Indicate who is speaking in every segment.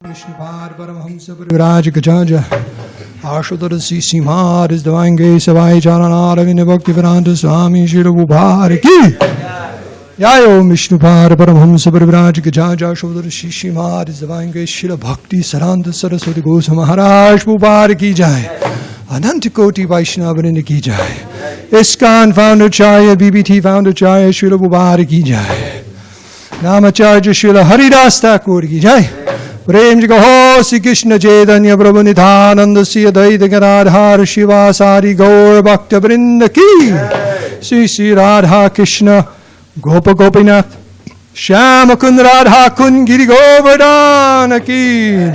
Speaker 1: Vishnupad Paramhamsa Parivraj Gajaja Ashutarasi Simhar is Divine Grace of Ai Charanara Vinabhakti Vedanta Swami Shri Prabhupada Ki Yayo Vishnupad Paramhamsa Parivraj Gajaja Ashutarasi Simhar is Divine Grace Shri Bhakti Saranta Saraswati Goswami Maharaj Prabhupada Ki Jai Anantakoti Vaishnava Ki Jai ISKCON Founder Charya BBT Founder Charya Shri Prabhupada Ki Jai Namacharya Srila Haridas Thakur Ki Jai Prem Ji Kaho Sri Krishna Chaitanya Prabhu Nithananda Sri Advaita Gadadhar Shivasari Gaur Bhakta Vrinda Ki Sri Sri Radha Krishna Gopa Gopinath Shyama Kund Radha Kund Giri Govardhana Ki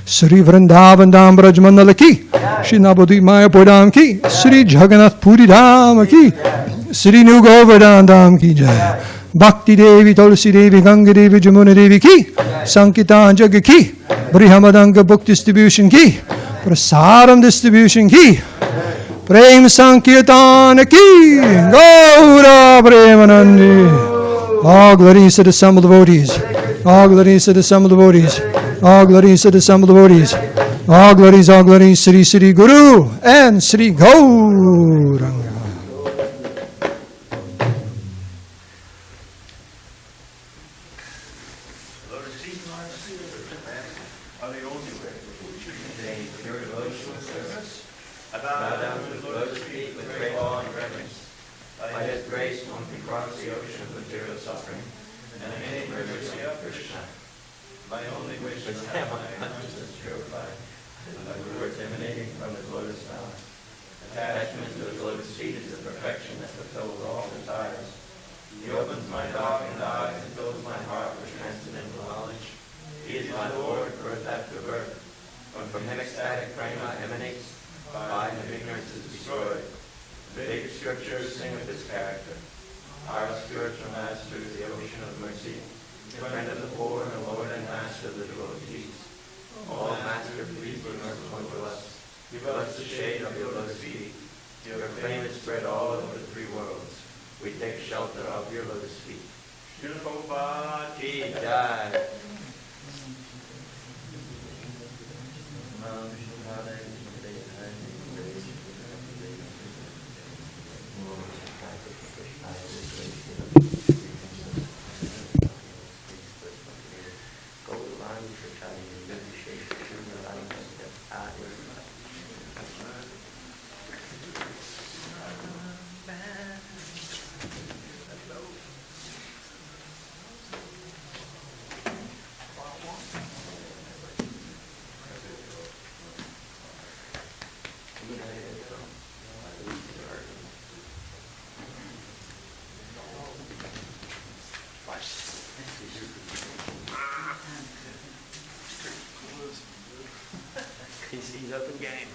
Speaker 1: Sri Vrindavan Dham Braj Mandala Ki Sri Navadvip Mayapur Dham Ki Sri Jagannath Puri Dham Ki Sri New Govardhan Dham Ki Jai Bhakti Devi, Tulsi Devi, Ganga Devi, Jamuna Devi Ki, Sankirtan Jaga Ki, Brihamadanga Book Distribution Ki, Prasadam Distribution Ki, Prem Sankirtan Ki, Gaura Premanandi. All glories to the assembled devotees. All glories to the assembled devotees. All glories to the assembled devotees. All glories, Sri Sri Guru and Sri Gauranga.
Speaker 2: He's open game.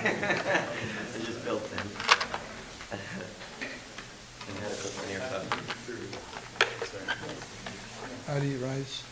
Speaker 2: It's just built in. And had to put on your cup.
Speaker 1: How do you eat rice?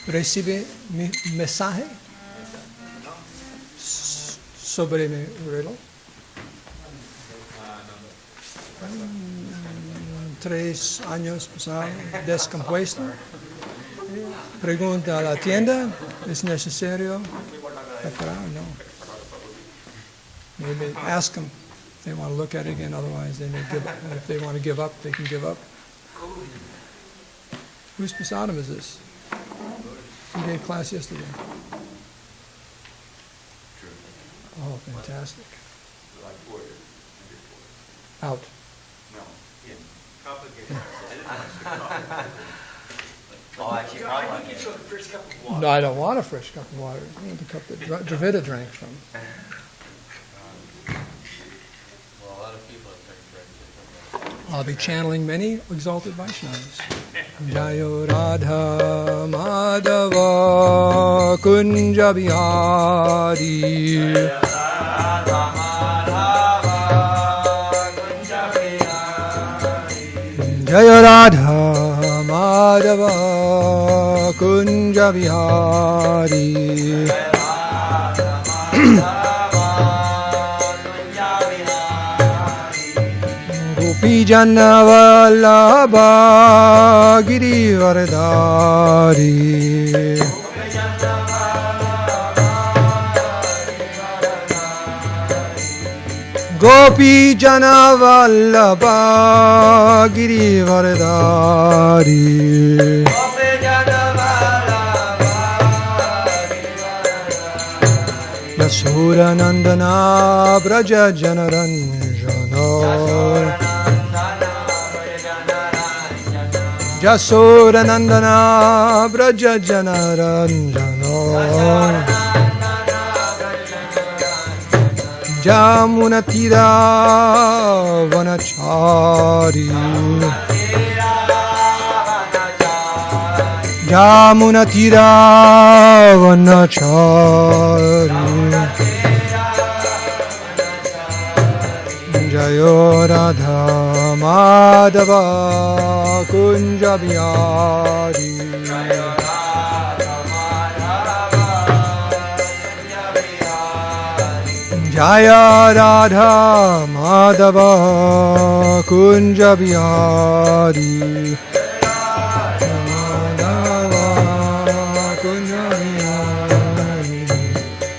Speaker 1: ¿Recibe mi mensaje sobre mi reloj? 3 años pasado, descompuesto. Pregunta a la tienda, ¿es necesario reparar? No. Maybe ask them. They want to look at it again, otherwise they may give up. If they want to give up, they can give up. Whose prasadam is this? You gave class yesterday. Oh, fantastic. Out.
Speaker 2: Oh, actually, probably.
Speaker 1: No, I don't want a fresh cup of water. I want the cup that Dravida drank from.
Speaker 3: Well, a lot of people have drank.
Speaker 1: I'll be channeling many exalted Vaishnavas. Jayo Radha Madhava Kunja Bihari Jayo Radha Madhava Kunja Bihari Gopijana Vallabha Girivardhari Gopijana Vallabha Girivardhari Yasura Nandana Braja Janaranjana Yasura Nandana Braja Janaranjana Jamunatira Vanachari Jamunatira Vanachari Jayo Radha Madhava Kunja Bihari Jaya Radha Madhava Kunja Bihari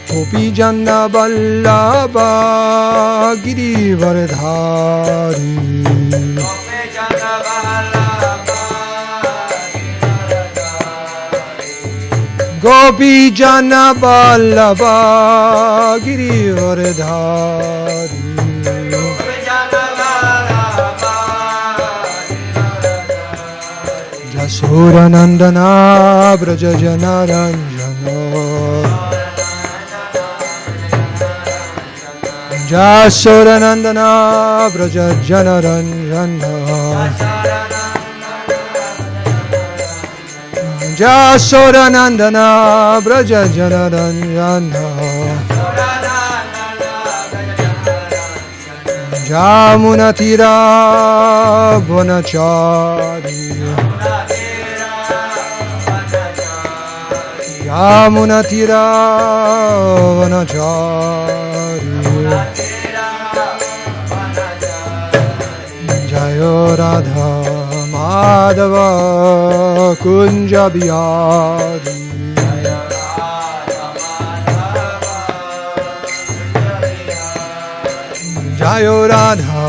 Speaker 1: Gopijana Vallabha Girivardhari Gopijana Vallabha Girivardhari Jasura Nandana Braja Janaranjana Jasura Nandana Braja Janaranjana Jasura Nandana Braja Janaranjana Jamunatira Vanachari Yamunatira Vanachari Jayo Radha Madhava Kunja Bihari Jayo Radha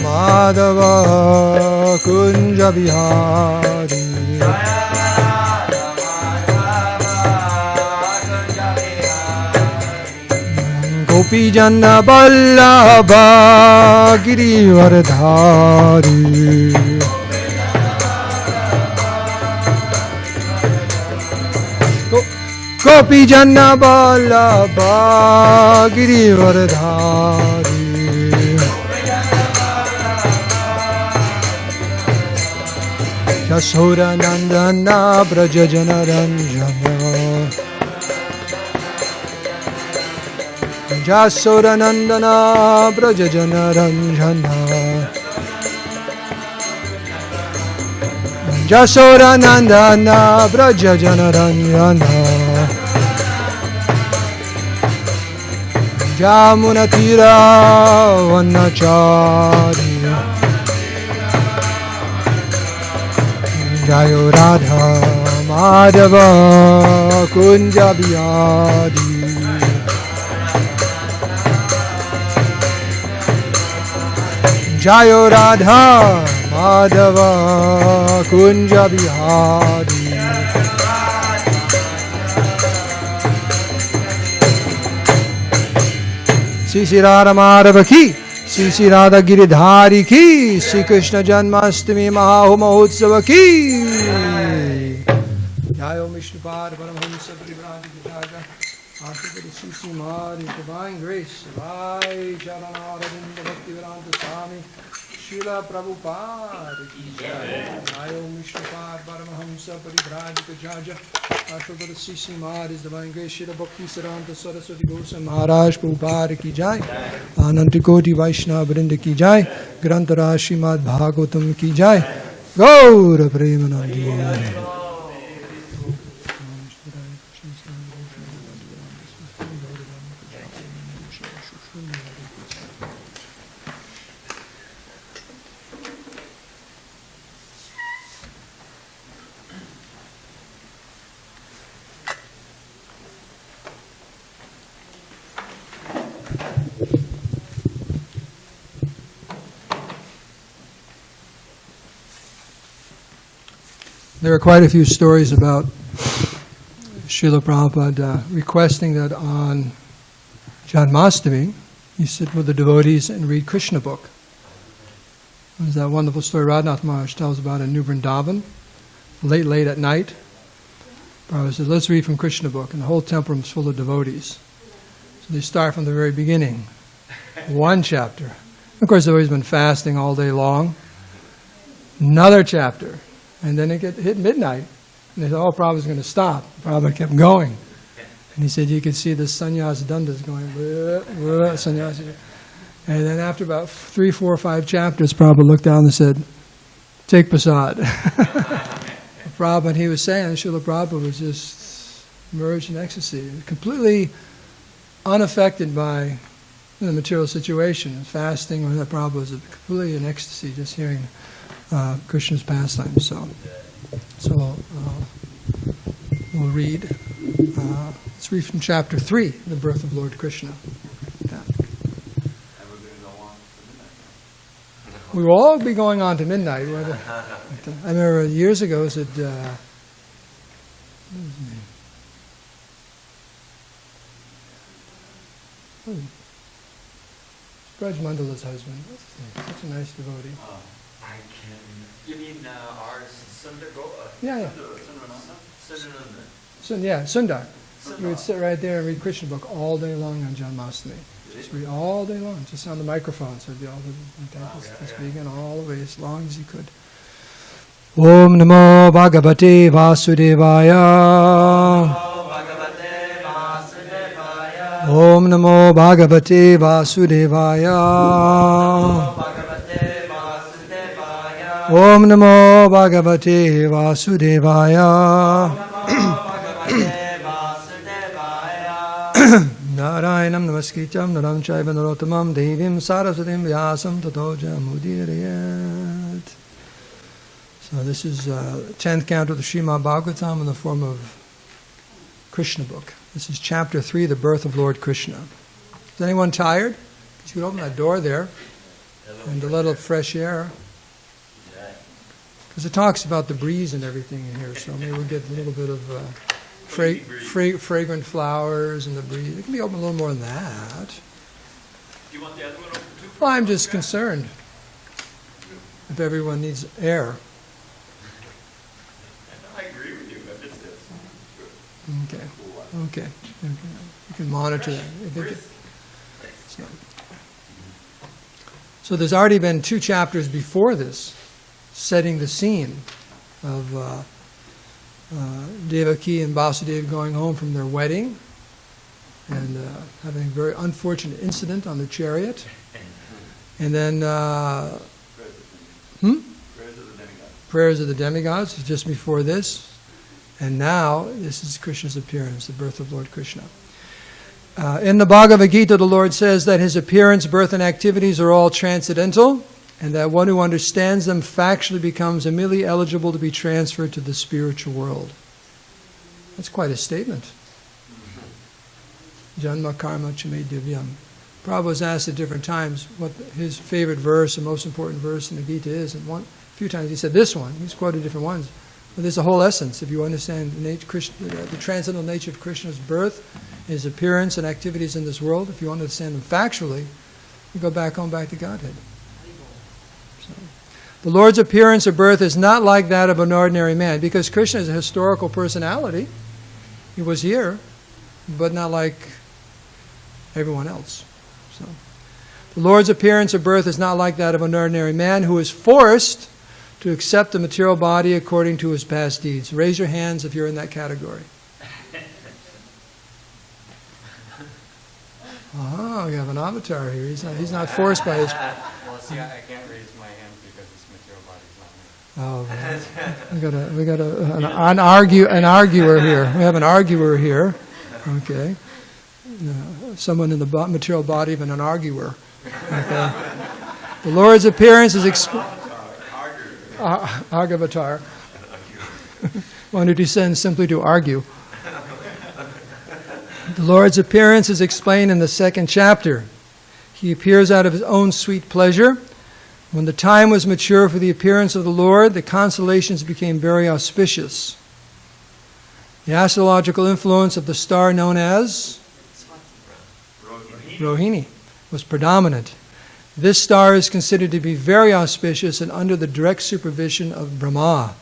Speaker 1: Madhava Kunja Bihari. Gopi Jana Vallabha Girivardhari. Gopi Jana Vallabha Girivardhari. Yashoda Nandana Braja Jana Ranjana. Yashoda Nandana Braja Jana Ranjana. Yashoda Nandana Braja Jana Ranjana. Jamuna Tira Vanachari. Jayo Radha Madhava Kunja Bihari. Jayo Radha Madhava Kunja Bihari. Sri Radha Madhava ki, Sri Radha Giridhari ki, Sri Krishna Janmashtami Maha Mahotsava ki. Jayo Mishnupad Paramahamsa Parivraja Ashapati Sri Mari Divine Grace Vai Charanaravinda Bhaktivedanta Swami Srila Prabhupada ki jai. Jayo Mishnupad Paramahamsa Parivraja Ashapati Sri Mari Divine Grace Srila Bhakti Siddhanta Saraswati Goswami Maharaj Prabhupada ki jai. Anantikoti Vaishnava Vrinda ki jai. Grantara Srimad Bhagavatam ki jai. Gaura Premanandi. There are quite a few stories about Srila Prabhupada requesting that on Janmashtami you sit with the devotees and read Krishna book. There's that wonderful story Radhanath Maharaj tells about in New Vrindavan, late at night. Prabhupada says, let's read from Krishna book, and the whole temple room is full of devotees. So they start from the very beginning, one chapter. Of course, they've always been fasting all day long. Another chapter. And then it hit midnight, and they thought, oh, Prabhupada's going to stop. Prabhupada kept going. And he said you could see the sannyas dandas going, sannyas. And then after about 3, 4, 5 chapters, Prabhupada looked down and said, take prasad. Prabhupada, he was saying, Srila Prabhupada was just merged in ecstasy, completely unaffected by the material situation, fasting, or that Prabhupada was completely in ecstasy, just hearing Krishna's pastimes. So we'll read. Let's read from chapter 3, the birth of Lord Krishna. Yeah.
Speaker 3: And we're going to go on to midnight.
Speaker 1: We will all be going on to midnight. I remember years ago, it said, what was his name? Braj Mandala's husband. What's his name? Such a nice devotee.
Speaker 2: I can. You mean our SanDiego?
Speaker 1: Yeah.
Speaker 2: Sundananda.
Speaker 1: Sundar. We would sit right there and read Krishna book all day long on Janmashtami. Just read all day long, just on the microphone. So it'd be all the speaking all the way as long as you could. Om Namo Bhagavate Vasudevaya. Om Namo Bhagavate Vasudevaya. Om Namo Bhagavate Vasudevaya. Narayanam Namaskritam Naram Chaiva Narottamam Devim Saraswatim Vyasam Tato Jamudirayat. So this is 10th canto of the Srimad Bhagavatam in the form of Krishna book. This is chapter 3, the birth of Lord Krishna. Is anyone tired? You could open that door there and a little fresh air. Because it talks about the breeze and everything in here, so maybe we'll get a little bit of fragrant flowers and the breeze. It can be open a little more than that.
Speaker 3: Do you want the other one open too?
Speaker 1: Well, I'm just concerned if everyone needs air.
Speaker 3: I agree with you, but it's this.
Speaker 1: Okay. You can monitor that. So there's already been 2 chapters before this, setting the scene of Devaki and Vasudeva going home from their wedding and having a very unfortunate incident on the chariot. And then Prayers of the Demigods is just before this. And now this is Krishna's appearance, the birth of Lord Krishna. In the Bhagavad Gita, the Lord says that his appearance, birth, and activities are all transcendental, and that one who understands them factually becomes immediately eligible to be transferred to the spiritual world. That's quite a statement. Janma karma chame divyam. Prabhu was asked at different times what his favorite verse, the most important verse in the Gita is, and a few times he said this one. He's quoted different ones. But there's a whole essence. If you understand the transcendental nature of Krishna's birth, his appearance and activities in this world, if you understand them factually, you go back home, back to Godhead. So, the Lord's appearance or birth is not like that of an ordinary man, because Krishna is a historical personality. He was here, but not like everyone else. So, the Lord's appearance or birth is not like that of an ordinary man who is forced to accept the material body according to his past deeds. Raise your hands if you're in that category. Oh, you have an avatar here. He's not forced by his...
Speaker 3: Well, see, I can't raise my hand because this material body's not me.
Speaker 1: Oh, we got an arguer here. We have an arguer here. Okay. Someone in the material body of an arguer. Okay. The Lord's appearance is Argavatar. One who descends simply to argue. The Lord's appearance is explained in the 2nd chapter. He appears out of his own sweet pleasure. When the time was mature for the appearance of the Lord, the constellations became very auspicious. The astrological influence of the star known as Rohini was predominant. This star is considered to be very auspicious and under the direct supervision of Brahma.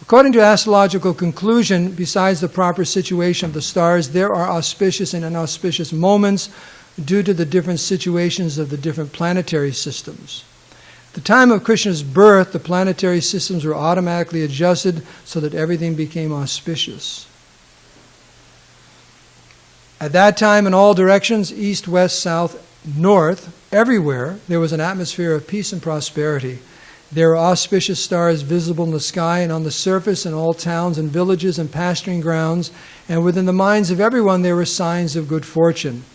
Speaker 1: According to astrological conclusion, besides the proper situation of the stars, there are auspicious and inauspicious moments due to the different situations of the different planetary systems. At the time of Krishna's birth, the planetary systems were automatically adjusted so that everything became auspicious. At that time, in all directions, east, west, south, north, everywhere, there was an atmosphere of peace and prosperity. There were auspicious stars visible in the sky and on the surface in all towns and villages and pasturing grounds, and within the minds of everyone there were signs of good fortune.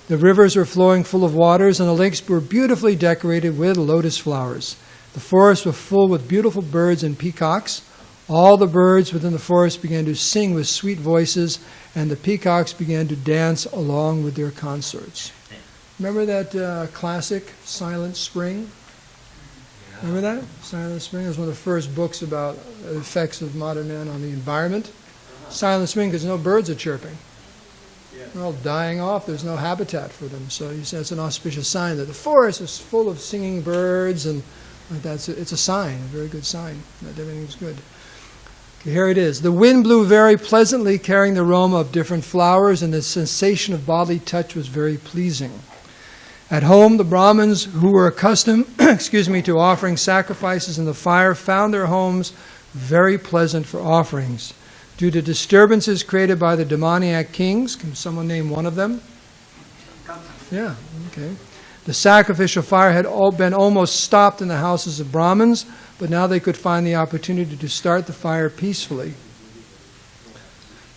Speaker 1: The rivers were flowing full of waters, and the lakes were beautifully decorated with lotus flowers. The forests were full with beautiful birds and peacocks. All the birds within the forest began to sing with sweet voices, and the peacocks began to dance along with their consorts. Remember that classic, Silent Spring? Remember that? Silent Spring was one of the first books about the effects of modern man on the environment. Silent Spring because no birds are chirping. They're all dying off. There's no habitat for them. So you say it's an auspicious sign that the forest is full of singing birds, and like that. It's a sign, a very good sign that everything's good. Okay, here it is. The wind blew very pleasantly, carrying the aroma of different flowers, and the sensation of bodily touch was very pleasing. At home, the Brahmins who were accustomed, to offering sacrifices in the fire found their homes very pleasant for offerings. Due to disturbances created by the demoniac kings, can someone name one of them? Yeah, okay. The sacrificial fire had all been almost stopped in the houses of Brahmins, but now they could find the opportunity to start the fire peacefully.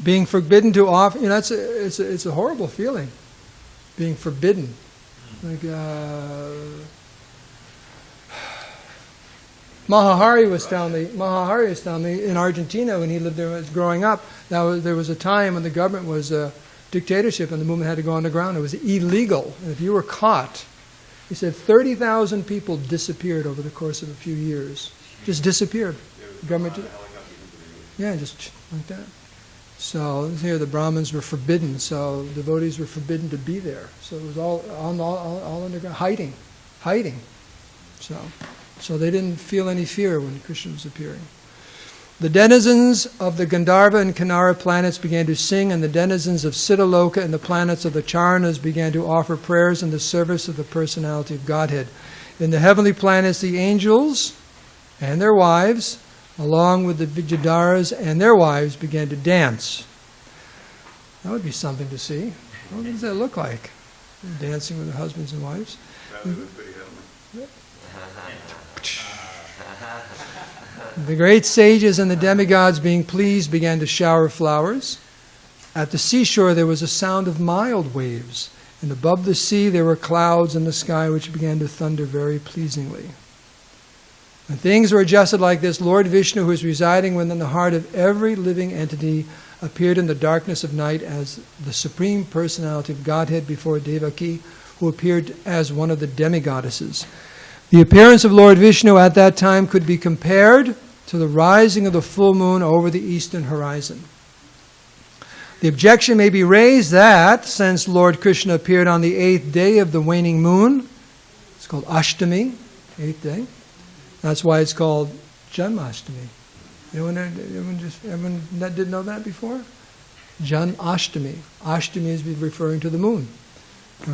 Speaker 1: Being forbidden to offer, it's a horrible feeling, being forbidden. Like Mahahari was telling me in Argentina when he lived there growing up. There was a time when the government was a dictatorship and the movement had to go underground. It was illegal. And if you were caught, he said 30,000 people disappeared over the course of a few years. Just disappeared. government. Yeah, just like that. So here the Brahmins were forbidden, so devotees were forbidden to be there. So it was all underground, hiding. So they didn't feel any fear when Krishna was appearing. The denizens of the Gandharva and Kinnara planets began to sing, and the denizens of Siddhaloka and the planets of the Charanas began to offer prayers in the service of the personality of Godhead. In the heavenly planets, the angels and their wives, along with the Vidyadharas and their wives, began to dance. That would be something to see. What does that look like? Dancing with their husbands and wives. The great sages and the demigods, being pleased, began to shower flowers. At the seashore there was a sound of mild waves, and above the sea there were clouds in the sky which began to thunder very pleasingly. When things were adjusted like this, Lord Vishnu, who is residing within the heart of every living entity, appeared in the darkness of night as the Supreme Personality of Godhead before Devaki, who appeared as one of the demigoddesses. The appearance of Lord Vishnu at that time could be compared to the rising of the full moon over the eastern horizon. The objection may be raised that, since Lord Krishna appeared on the 8th day of the waning moon, it's called Ashtami, 8th day, that's why it's called Janmashtami. Everyone that didn't know that before? Janmashtami. Ashtami is referring to the moon.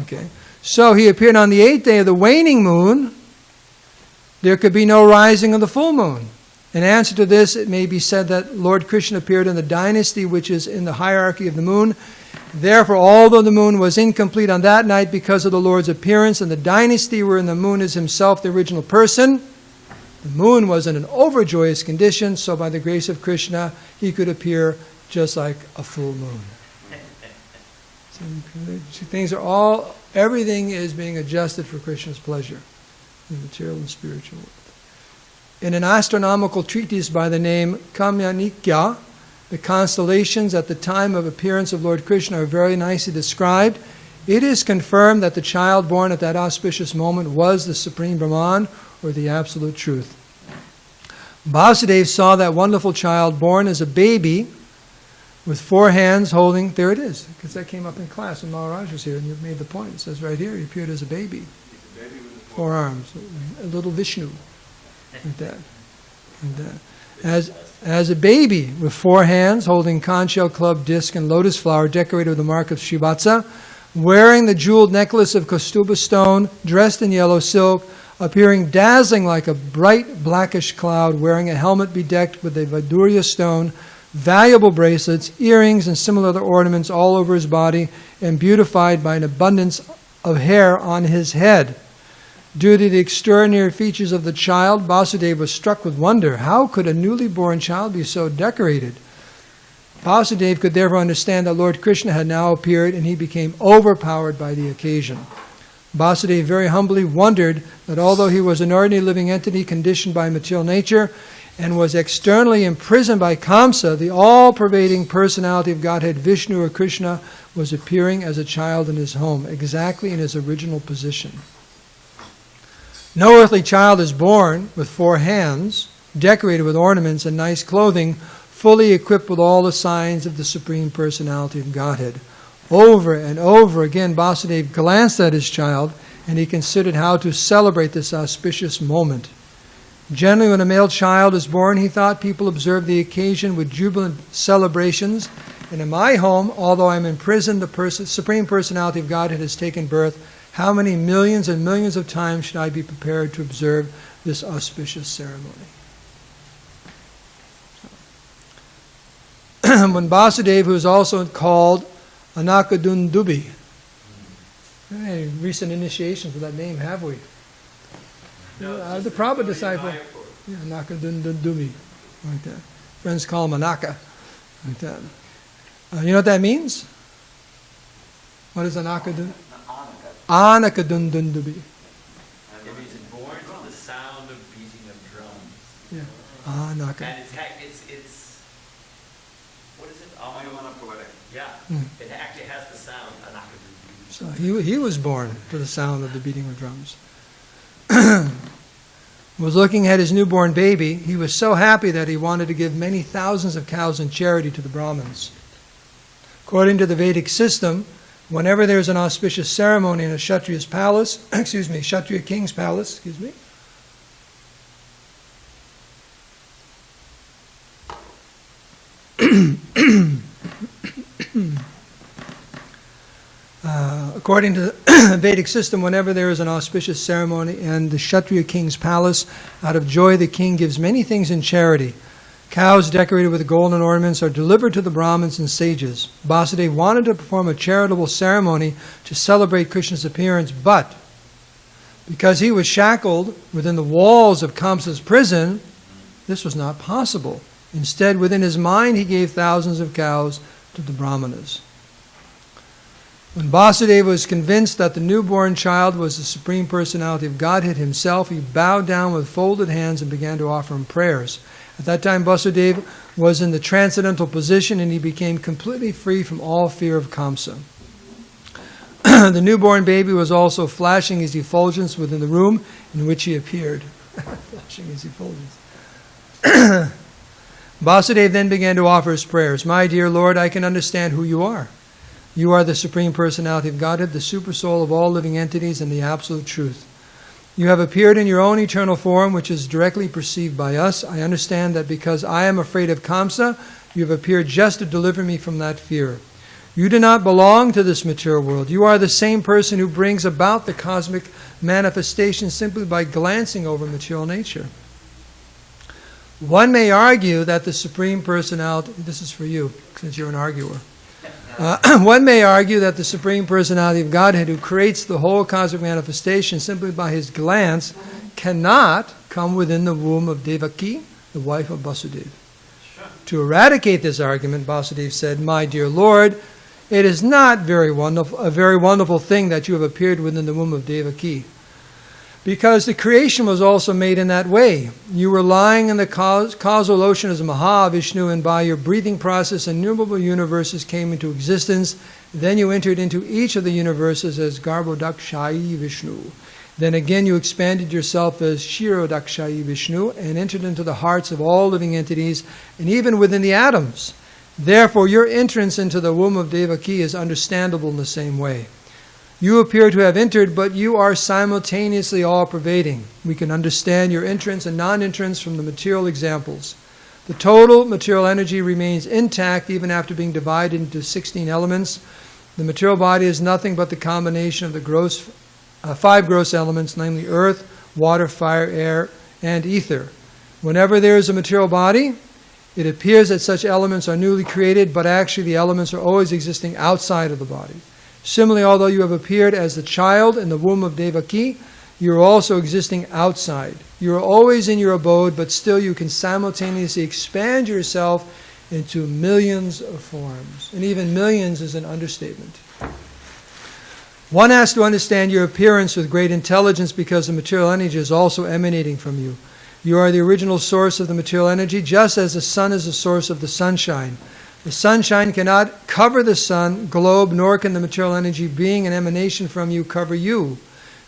Speaker 1: Okay. So he appeared on the 8th day of the waning moon. There could be no rising of the full moon. In answer to this, it may be said that Lord Krishna appeared in the dynasty which is in the hierarchy of the moon. Therefore, although the moon was incomplete on that night because of the Lord's appearance, and the dynasty wherein the moon is himself the original person, the moon was in an overjoyous condition, so by the grace of Krishna, he could appear just like a full moon. So everything is being adjusted for Krishna's pleasure, in the material and spiritual world. In an astronomical treatise by the name Kamyanikya, the constellations at the time of appearance of Lord Krishna are very nicely described. It is confirmed that the child born at that auspicious moment was the Supreme Brahman, or the Absolute Truth. Vasudeva saw that wonderful child born as a baby with 4 hands holding, there it is, because that came up in class when Maharaj was here, and you made the point. It says right here, he appeared as a baby. 4 arms, a little Vishnu. Like that. As a baby with 4 hands holding conch shell, club, disc, and lotus flower decorated with the mark of Srivatsa, wearing the jeweled necklace of Kaustubha stone, dressed in yellow silk, appearing dazzling like a bright blackish cloud, wearing a helmet bedecked with a Vaidurya stone, valuable bracelets, earrings, and similar other ornaments all over his body, and beautified by an abundance of hair on his head. Due to the extraordinary features of the child, Vasudeva was struck with wonder. How could a newly born child be so decorated? Vasudeva could therefore understand that Lord Krishna had now appeared, and he became overpowered by the occasion. Vasudeva very humbly wondered that although he was an ordinary living entity conditioned by material nature and was externally imprisoned by Kamsa, the all-pervading personality of Godhead, Vishnu or Krishna, was appearing as a child in his home, exactly in his original position. No earthly child is born with 4 hands, decorated with ornaments and nice clothing, fully equipped with all the signs of the Supreme Personality of Godhead. Over and over again, Vasudeva glanced at his child, and he considered how to celebrate this auspicious moment. Generally, when a male child is born, he thought people observe the occasion with jubilant celebrations. And in my home, although I'm imprisoned, the Supreme Personality of Godhead has taken birth. How many millions and millions of times should I be prepared to observe this auspicious ceremony? When Vasudeva, who is also called Anakadundubi, any recent initiations with that name, have we? No, the Prabhu disciple. Yeah, Anakadundubi, like that. Friends call him Anaka, like that. You know what that means? What is Anakadundubi? Anakadundundubi.
Speaker 2: It means born to the sound of beating of drums.
Speaker 1: Yeah. Anaka.
Speaker 2: And it's what is it? Yeah. It actually has the sound Anakadundubi. So
Speaker 1: he was born to the sound of the beating of drums. was looking at his newborn baby. He was so happy that he wanted to give many thousands of cows in charity to the Brahmins. According to the Vedic system, whenever there's an auspicious ceremony in a Kshatriya's palace, Kshatriya king's palace, according to the Vedic system, whenever there is an auspicious ceremony in the Kshatriya king's palace, out of joy the king gives many things in charity. Cows decorated with golden ornaments are delivered to the Brahmins and sages. Vasudeva wanted to perform a charitable ceremony to celebrate Krishna's appearance, but because he was shackled within the walls of Kamsa's prison, this was not possible. Instead, within his mind, he gave thousands of cows to the Brahmanas. When Vasudeva was convinced that the newborn child was the Supreme Personality of Godhead himself, he bowed down with folded hands and began to offer him prayers. At that time, Vasudeva was in the transcendental position and he became completely free from all fear of Kamsa. The newborn baby was also flashing his effulgence within the room in which he appeared. Flashing his effulgence. Vasudeva then began to offer his prayers. My dear Lord, I can understand who you are. You are the Supreme Personality of Godhead, the super soul of all living entities, and the absolute truth. You have appeared in your own eternal form, which is directly perceived by us. I understand that because I am afraid of Kamsa, you have appeared just to deliver me from that fear. You do not belong to this material world. You are the same person who brings about the cosmic manifestation simply by glancing over material nature. One may argue that the Supreme Personality, this is for you, since you're an arguer. One may argue that the Supreme Personality of Godhead, who creates the whole cosmic manifestation simply by his glance, cannot come within the womb of Devaki, the wife of Vasudeva. To eradicate this argument, Vasudeva said, My dear Lord, it is not a very wonderful thing that you have appeared within the womb of Devaki, because the creation was also made in that way. You were lying in the causal ocean as Mahavishnu, and by your breathing process, innumerable universes came into existence. Then you entered into each of the universes as Garbhodakshayi Vishnu. Then again you expanded yourself as Shirodakshayi Vishnu and entered into the hearts of all living entities and even within the atoms. Therefore your entrance into the womb of Devaki is understandable in the same way. You appear to have entered, but you are simultaneously all-pervading. We can understand your entrance and non-entrance from the material examples. The total material energy remains intact even after being divided into 16 elements. The material body is nothing but the combination of the 5 gross elements, namely earth, water, fire, air, and ether. Whenever there is a material body, it appears that such elements are newly created, but actually the elements are always existing outside of the body. Similarly, although you have appeared as the child in the womb of Devaki, you are also existing outside. You are always in your abode, but still you can simultaneously expand yourself into millions of forms. And even millions is an understatement. One has to understand your appearance with great intelligence because the material energy is also emanating from you. You are the original source of the material energy, just as the sun is the source of the sunshine. The sunshine cannot cover the sun, globe, nor can the material energy being an emanation from you cover you.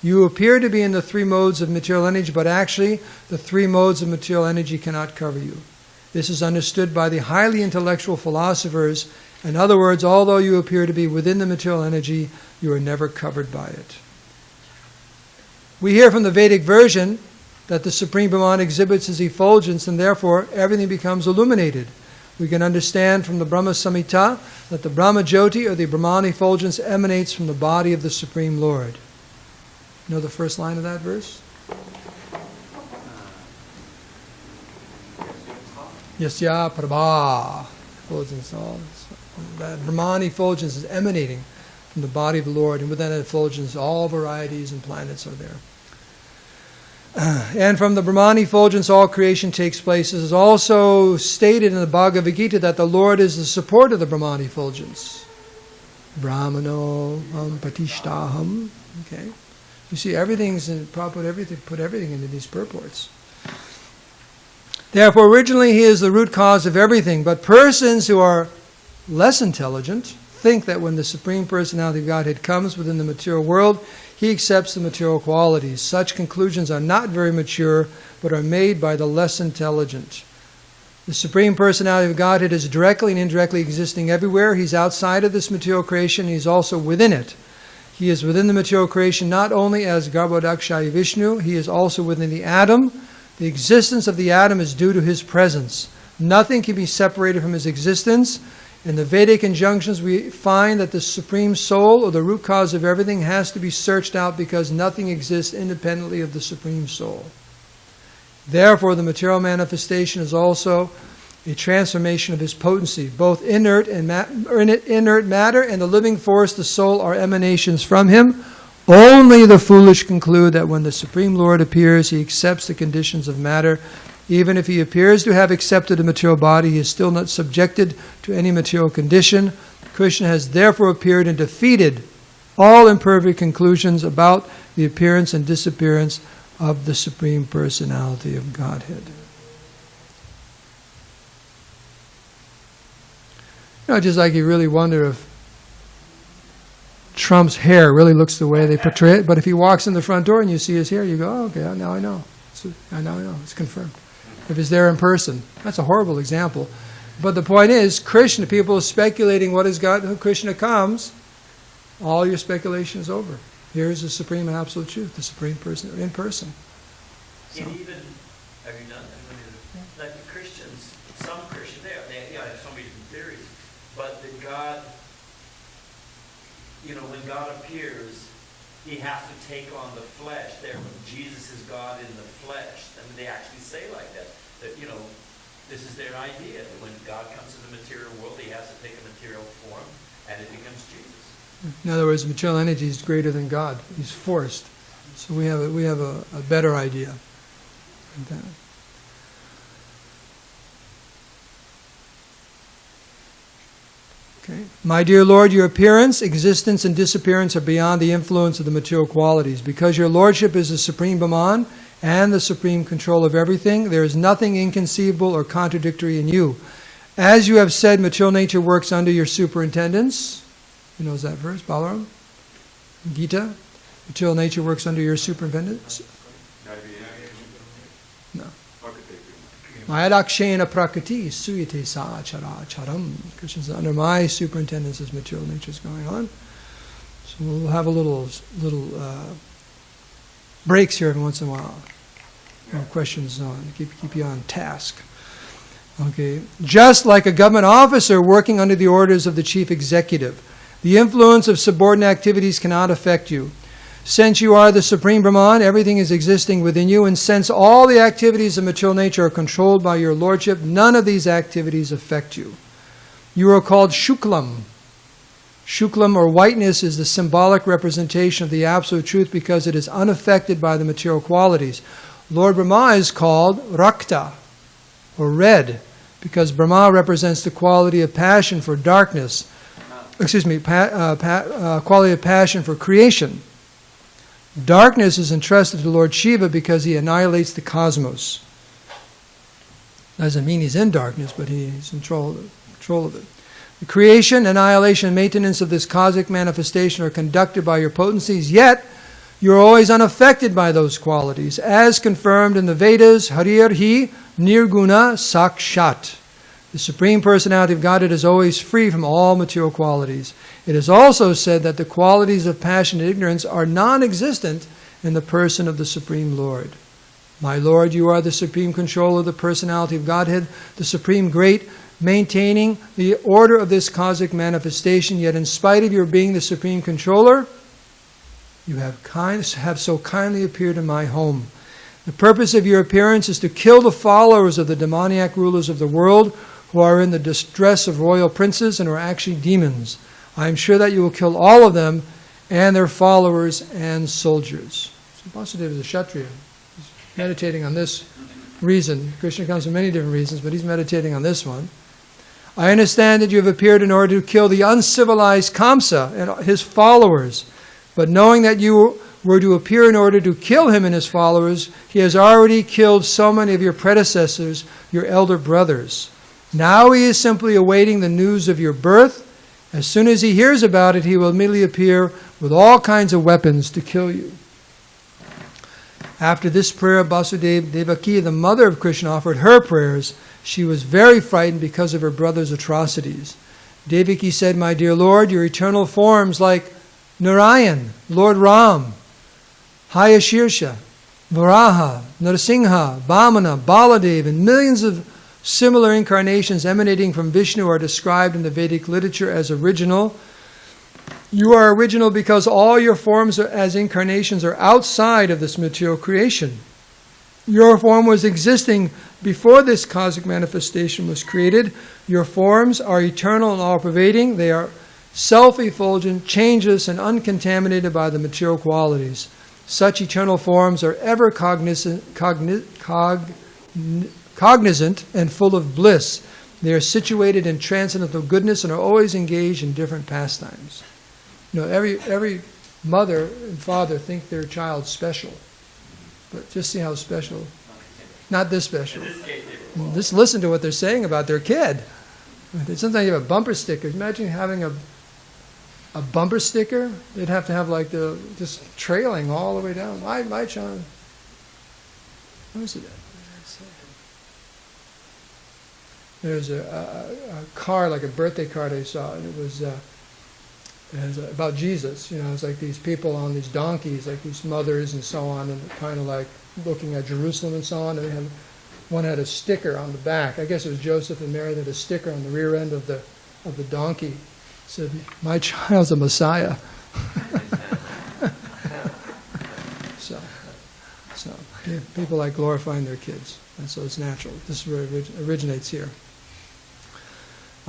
Speaker 1: You appear to be in the 3 modes of material energy, but actually the 3 modes of material energy cannot cover you. This is understood by the highly intellectual philosophers. In other words, although you appear to be within the material energy, you are never covered by it. We hear from the Vedic version that the Supreme Brahman exhibits his effulgence and therefore everything becomes illuminated. We can understand from the Brahma Samhita that the Brahma Jyoti, or the Brahman effulgence, emanates from the body of the Supreme Lord. You know the first line of that verse? Yasya Prabha. That Brahman effulgence is emanating from the body of the Lord, and within that effulgence all varieties and planets are there. And from the Brahman effulgence all creation takes place. It is also stated in the Bhagavad Gita that the Lord is the support of the Brahman effulgence. Brahmano patishtaham. Okay. You see, everything's in Prabhupada put everything into these purports. Therefore, originally he is the root cause of everything, but persons who are less intelligent think that when the Supreme Personality of Godhead comes within the material world, he accepts the material qualities. Such conclusions are not very mature, but are made by the less intelligent. The Supreme Personality of Godhead is directly and indirectly existing everywhere. He's outside of this material creation. He's also within it. He is within the material creation not only as Garbhodakshaya Vishnu, he is also within the atom. The existence of the atom is due to his presence. Nothing can be separated from his existence. In the Vedic injunctions, we find that the Supreme Soul, or the root cause of everything, has to be searched out because nothing exists independently of the Supreme Soul. Therefore, the material manifestation is also a transformation of his potency. Both inert matter and the living force, the soul, are emanations from him. Only the foolish conclude that when the Supreme Lord appears, he accepts the conditions of matter. Even if he appears to have accepted a material body, he is still not subjected to any material condition. Krishna has therefore appeared and defeated all imperfect conclusions about the appearance and disappearance of the Supreme Personality of Godhead. You know, just like you really wonder if Trump's hair really looks the way they portray it, but if he walks in the front door and you see his hair, you go, oh, okay, now I know. Now I know, it's confirmed. If he's there in person. That's a horrible example. But the point is, Krishna, people are speculating what is God, when Krishna comes, all your speculation is over. Here's the supreme and absolute truth, the Supreme Person in person. So.
Speaker 2: And even, have you done that? Like the Christians, some Christians, they have so many different theories, but that God, you know, when God appears, he has to take on the flesh. Therefore, Jesus is God in the flesh. I mean, they actually say like that, you know, this is their idea, that when God comes to the material world, he has to take a material form, and it becomes Jesus.
Speaker 1: In other words, material energy is greater than God. He's forced. So we have a better idea. Okay. My dear Lord, your appearance, existence, and disappearance are beyond the influence of the material qualities. Because your Lordship is the Supreme Brahman and the supreme control of everything, there is nothing inconceivable or contradictory in you. As you have said, material nature works under your superintendence. Who knows that verse? Balaram? Gita? Material nature works under your superintendence? No. Mayadakshena prakriti suyate sa chara charam. Krishna says, under my superintendence this material nature is going on. So we'll have a little breaks here every once in a while. No questions on. Keep you on task. Okay. Just like a government officer working under the orders of the chief executive, the influence of subordinate activities cannot affect you. Since you are the Supreme Brahman, everything is existing within you, and since all the activities of material nature are controlled by your Lordship, none of these activities affect you. You are called Shuklam. Shuklam, or whiteness, is the symbolic representation of the Absolute Truth because it is unaffected by the material qualities. Lord Brahma is called Rakta, or red, because Brahma represents the quality of passion for darkness. Quality of passion for creation. Darkness is entrusted to Lord Shiva because he annihilates the cosmos. Doesn't mean he's in darkness, but he's in control of it. The creation, annihilation, and maintenance of this cosmic manifestation are conducted by your potencies, yet you are always unaffected by those qualities, as confirmed in the Vedas, Harirhi Nirguna Sakshat. The Supreme Personality of Godhead is always free from all material qualities. It is also said that the qualities of passion and ignorance are non-existent in the person of the Supreme Lord. My Lord, you are the supreme controller of the Personality of Godhead, the Supreme Great, maintaining the order of this cosmic manifestation, yet in spite of your being the Supreme Controller, you have so kindly appeared in my home. The purpose of your appearance is to kill the followers of the demoniac rulers of the world, who are in the distress of royal princes and are actually demons. I am sure that you will kill all of them and their followers and soldiers. So Vasudeva is a Kshatriya. He's meditating on this reason. Krishna comes for many different reasons, but he's meditating on this one. I understand that you have appeared in order to kill the uncivilized Kamsa and his followers, but knowing that you were to appear in order to kill him and his followers, he has already killed so many of your predecessors, your elder brothers. Now he is simply awaiting the news of your birth As soon as he hears about it, he will immediately appear with all kinds of weapons to kill you. After this prayer, Vasudeva Devaki, the mother of Krishna, offered her prayers. She was very frightened because of her brother's atrocities. Devaki said, "My dear Lord, your eternal forms like Narayan, Lord Ram, Hayashirsha, Varaha, Narasimha, Vamana, Baladev, and millions of similar incarnations emanating from Vishnu are described in the Vedic literature as original. You are original because all your forms as incarnations are outside of this material creation. Your form was existing before this cosmic manifestation was created. Your forms are eternal and all-pervading. They are self-effulgent, changeless, and uncontaminated by the material qualities. Such eternal forms are ever cognizant and full of bliss. They are situated in transcendental goodness and are always engaged in different pastimes." You know, every mother and father think their child special. But just see how special. Not this special. Just listen to what they're saying about their kid. Sometimes you have a bumper sticker. Imagine having a bumper sticker. They'd have to have like the just trailing all the way down. My child. What is it? There's a card, like a birthday card I saw, and it was about Jesus. You know, it's like these people on these donkeys, like these mothers and so on, and kind of like looking at Jerusalem and so on. And one had a sticker on the back. I guess it was Joseph and Mary that had a sticker on the rear end of the donkey. It said, "My child's a Messiah." so people like glorifying their kids, and so it's natural. This is where it originates here.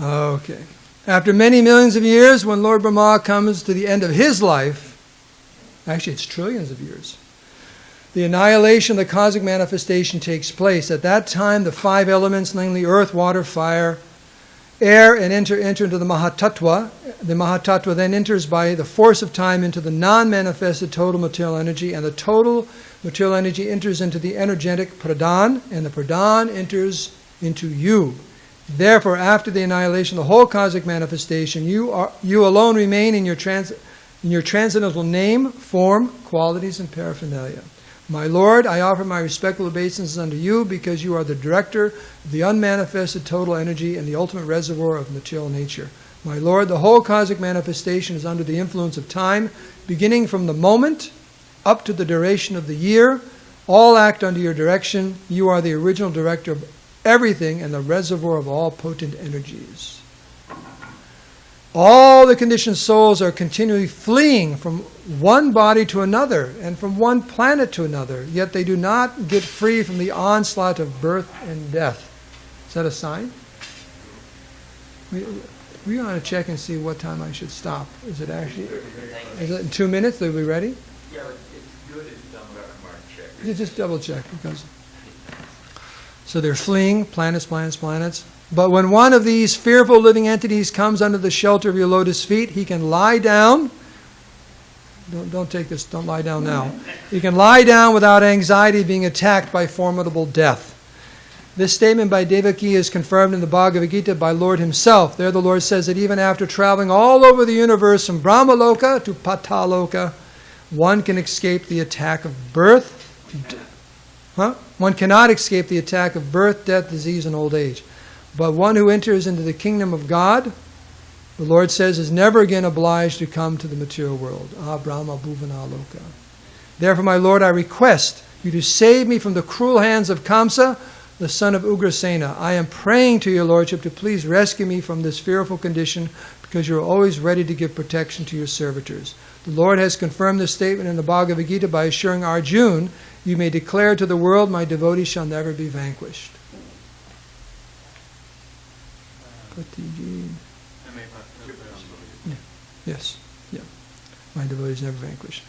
Speaker 1: Okay. After many millions of years, when Lord Brahma comes to the end of his life, actually it's trillions of years, the annihilation of the cosmic manifestation takes place. At that time, the 5 elements, namely earth, water, fire, air, and enter into the Mahatattva. The Mahatattva then enters by the force of time into the non-manifested total material energy, and the total material energy enters into the energetic Pradhan, and the Pradhan enters into you. Therefore, after the annihilation of the whole cosmic manifestation, you alone remain in your transcendental name, form, qualities, and paraphernalia. My Lord, I offer my respectful obeisances unto you because you are the director of the unmanifested total energy and the ultimate reservoir of material nature. My Lord, the whole cosmic manifestation is under the influence of time, beginning from the moment up to the duration of the year. All act under your direction. You are the original director of everything and the reservoir of all potent energies. All the conditioned souls are continually fleeing from one body to another and from one planet to another, yet they do not get free from the onslaught of birth and death. Is that a sign? We want to check and see what time I should stop. Is it in 2 minutes? Are we ready?
Speaker 2: Yeah, it's good if you don't check.
Speaker 1: You just double check because... So they're fleeing, planets. But when one of these fearful living entities comes under the shelter of your lotus feet, he can lie down. Don't take this, don't lie down now. He can lie down without anxiety of being attacked by formidable death. This statement by Devaki is confirmed in the Bhagavad Gita by Lord himself. There the Lord says that even after traveling all over the universe from Brahmaloka to Pataloka, one can escape the attack of birth. One cannot escape the attack of birth, death, disease, and old age. But one who enters into the kingdom of God, the Lord says, is never again obliged to come to the material world. Brahma Bhuvana Loka. Therefore, my Lord, I request you to save me from the cruel hands of Kamsa, the son of Ugrasena. I am praying to your Lordship to please rescue me from this fearful condition, because you are always ready to give protection to your servitors. The Lord has confirmed this statement in the Bhagavad Gita by assuring Arjuna, you may declare to the world, my devotee shall never be vanquished. Yes. Yeah. My devotee is never vanquished.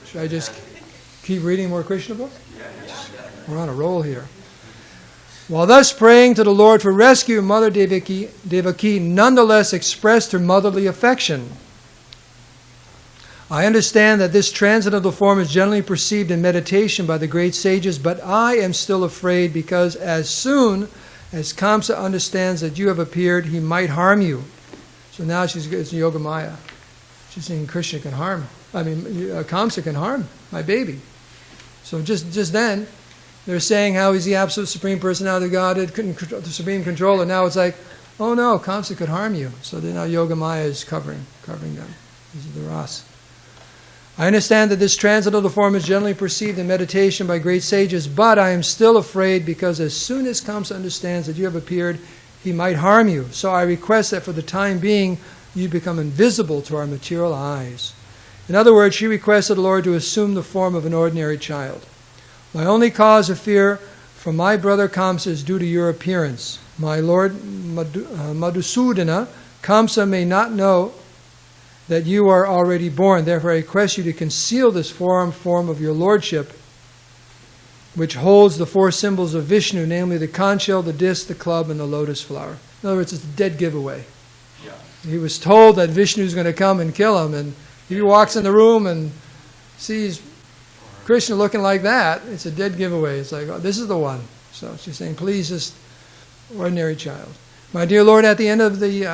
Speaker 1: Should I just keep reading more Krishna books? We're on a roll here. While thus praying to the Lord for rescue, Mother Devaki nonetheless expressed her motherly affection. I understand that this transcendental form is generally perceived in meditation by the great sages, but I am still afraid because as soon As Kamsa understands that you have appeared, he might harm you. So now it's Yogamaya. She's saying Krishna can harm. Kamsa can harm my baby. So just then, they're saying how he's the absolute supreme personality of God, the supreme controller. Now it's like, oh no, Kamsa could harm you. So then now Yogamaya is covering them. These are the ras. I understand that this transcendental form is generally perceived in meditation by great sages, but I am still afraid because as soon as Kamsa understands that you have appeared, he might harm you. So I request that for the time being, you become invisible to our material eyes. In other words, she requested the Lord to assume the form of an ordinary child. My only cause of fear from my brother Kamsa is due to your appearance. My Lord Madhusudana, Kamsa may not know that you are already born. Therefore, I request you to conceal this form of your lordship, which holds the four symbols of Vishnu, namely the conch shell, the disc, the club, and the lotus flower. In other words, it's a dead giveaway. Yeah. He was told that Vishnu is going to come and kill him, and if he walks in the room and sees Krishna looking like that, it's a dead giveaway. It's like, oh, this is the one. So she's saying, please, just ordinary child. My dear Lord, at the end of the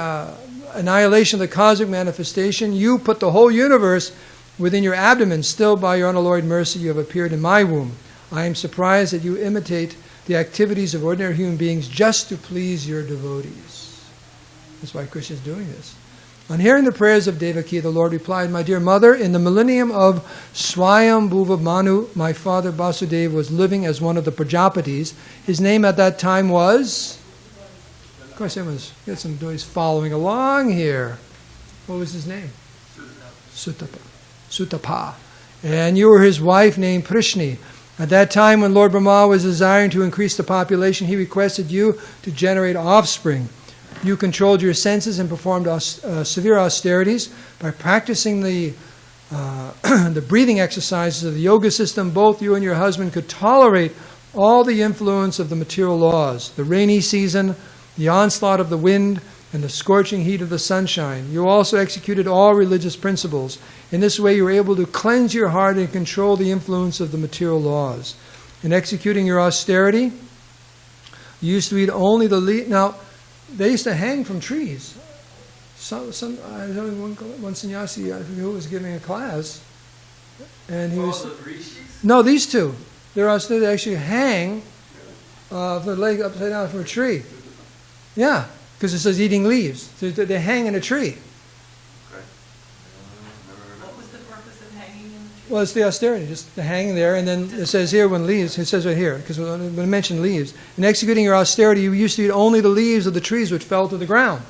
Speaker 1: annihilation of the cosmic manifestation, you put the whole universe within your abdomen. Still, by your unalloyed mercy, you have appeared in my womb. I am surprised that you imitate the activities of ordinary human beings just to please your devotees. That's why Krishna is doing this. On hearing the prayers of Devaki, the Lord replied, my dear mother, in the millennium of Swayambhuva Manu, my father Vasudeva was living as one of the Prajapatis. His name at that time was... Of course, everyone's got some boys following along here. What was his name? Sutapa. And you were his wife named Prishni. At that time, when Lord Brahma was desiring to increase the population, he requested you to generate offspring. You controlled your senses and performed severe austerities. By practicing the breathing exercises of the yoga system, both you and your husband could tolerate all the influence of the material laws, the rainy season, the onslaught of the wind, and the scorching heat of the sunshine. You also executed all religious principles. In this way, you were able to cleanse your heart and control the influence of the material laws. In executing your austerity, you used to eat only the leaves. Now, they used to hang from trees. I was only one sannyasi, I forget who was giving a class, and he was... No, these two. They actually hang the leg upside down from a tree. Yeah, because it says eating leaves. So they hang in a tree.
Speaker 4: What was the purpose of hanging in the tree?
Speaker 1: Well, it's the austerity, just to hang there, and then it says here when leaves, it says right here, because when I mentioned leaves, in executing your austerity, you used to eat only the leaves of the trees which fell to the ground.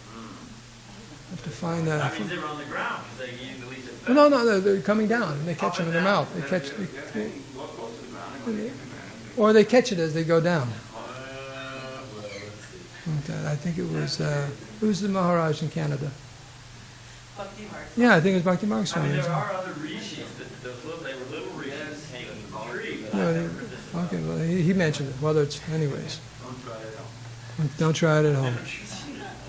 Speaker 1: I have to find that.
Speaker 2: That means they were on the ground, because they're eating the leaves that fell.
Speaker 1: No, they're coming down, and they catch them in their mouth. Or they catch it as they go down. I think it was the Maharaj in Canada.
Speaker 4: Bhakti Mark.
Speaker 1: Yeah, I think it was Bhakti Mark Swami.
Speaker 2: There are other rishis they were little rishis hanging in the tree.
Speaker 1: Okay, well, he mentioned it. Whether it's anyways. Don't try it at home.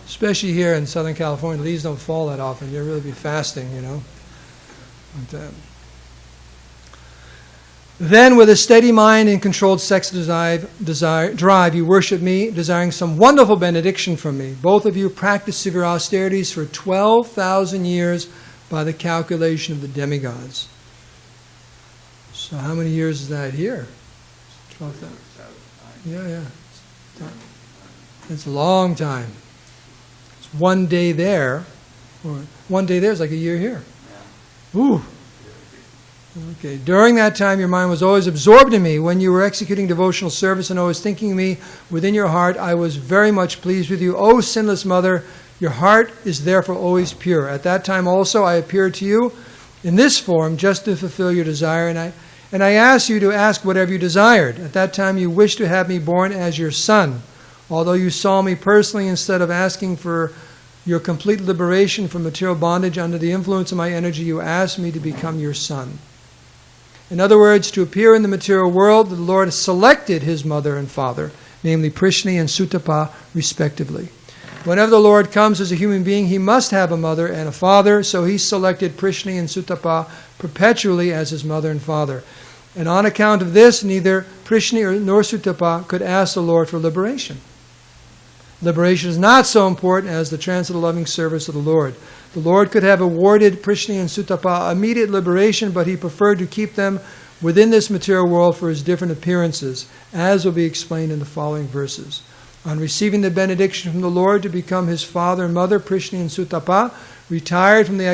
Speaker 1: Especially here in Southern California, leaves don't fall that often. You'll really be fasting, you know. But, then, with a steady mind and controlled sex drive, you worship me, desiring some wonderful benediction from me. Both of you practice severe austerities for 12,000 years by the calculation of the demigods. So how many years is that here? 12,000. Yeah. It's a long time. It's one day there, or one day there is like a year here. Ooh. Okay. During that time, your mind was always absorbed in me. When you were executing devotional service and always thinking of me within your heart, I was very much pleased with you. O sinless mother, your heart is therefore always pure. At that time also, I appeared to you in this form just to fulfill your desire, and I asked you to ask whatever you desired. At that time, you wished to have me born as your son. Although you saw me personally, instead of asking for your complete liberation from material bondage under the influence of my energy, you asked me to become your son. In other words, to appear in the material world, the Lord selected his mother and father, namely Prishni and Sutapa, respectively. Whenever the Lord comes as a human being, he must have a mother and a father, so he selected Prishni and Sutapa perpetually as his mother and father. And on account of this, neither Prishni nor Sutapa could ask the Lord for liberation. Liberation is not so important as the transcendental loving service of the Lord. The Lord could have awarded Prishni and Sutapa immediate liberation, but he preferred to keep them within this material world for his different appearances, as will be explained in the following verses. On receiving the benediction from the Lord to become his father and mother, Prishni and Sutapa retired from the